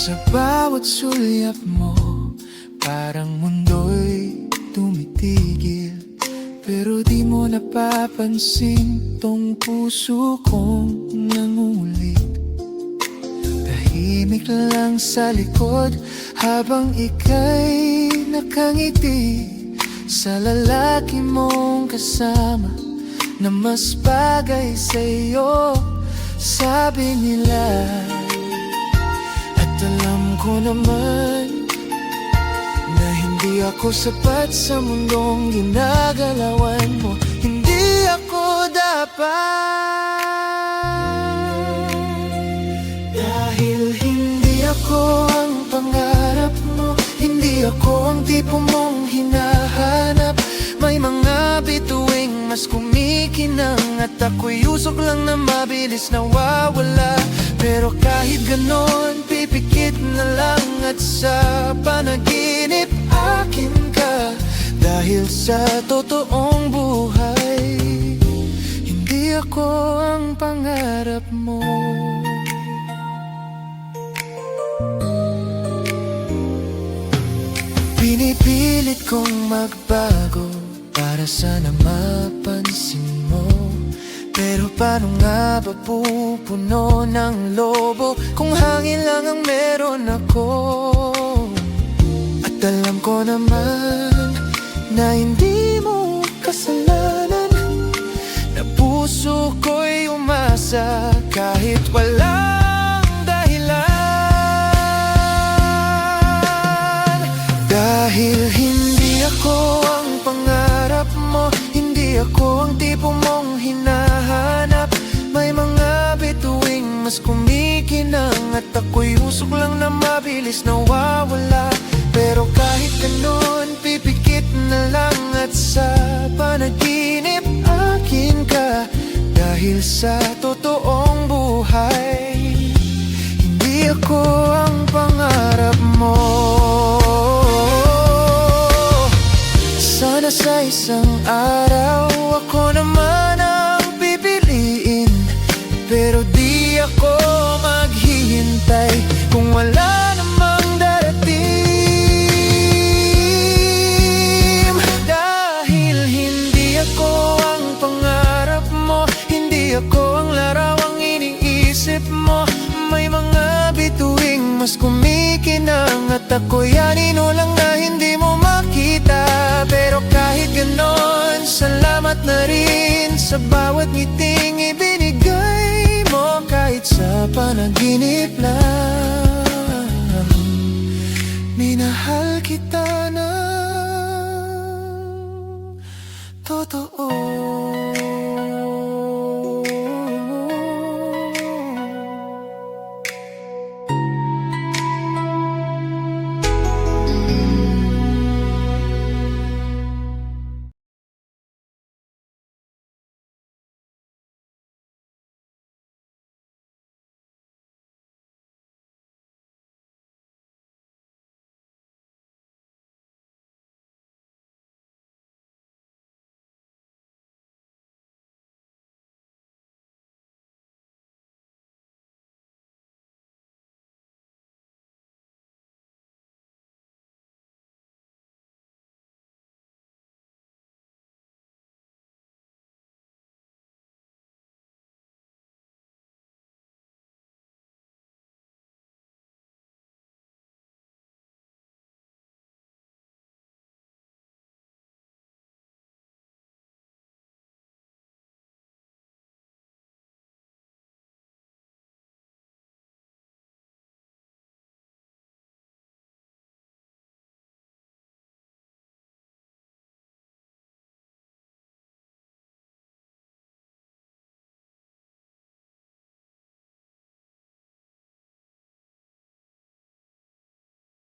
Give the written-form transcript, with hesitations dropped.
Sa bawat sulyap mo, parang mundo'y tumitigil. Pero di mo napapansin tong puso kong nangungulit. Tahimik lang sa likod habang ika'y nakangiti sa lalaki mong kasama na mas bagay sa'yo, sabi nila. Alam ko naman na hindi ako sapat sa mundong ginagalawan mo. Hindi ako dapat, dahil hindi ako ang pangarap mo. Hindi ako ang tipo mong hinahanap. May mga bituing mas kumikinang at ako'y usok lang na mabilis nawawala. Pero kahit ganon, pipikit na lang at sa panaginip akin ka. Dahil sa totoong buhay, hindi ako ang pangarap mo. Pinipilit kong magbago para sana mapansin mo. Pero paano nga ba pupuno ng lobo kung hangin lang ang meron ako? At alam ko naman na hindi mo kasalanan, na puso ko'y umasa kahit walang dahilan. Dahil hindi ako ang pangarap mo, hindi ako ang tipo mong hinahanap. May mga bituing mas kumikinang at ako'y usok lang na mabilis nawawala. Pero kahit ganon, pipikit na lang at sa panaginip akin ka. Dahil sa totoong buhay, hindi ako ang pangarap mo. Sana sa isang araw ako naman ang pipiliin, pero di ako maghihintay kung wala namang darating. Dahil hindi ako ang pangarap mo, hindi ako ang larawang iniisip mo. May mga bituing mas kumikinang at ako'y anino lang na hindi mo makita. Pero kahit ganon, salamat na rin sa bawat ngiting ibinigay mo. Kahit sa panaginip lang, minahal kita ng totoo.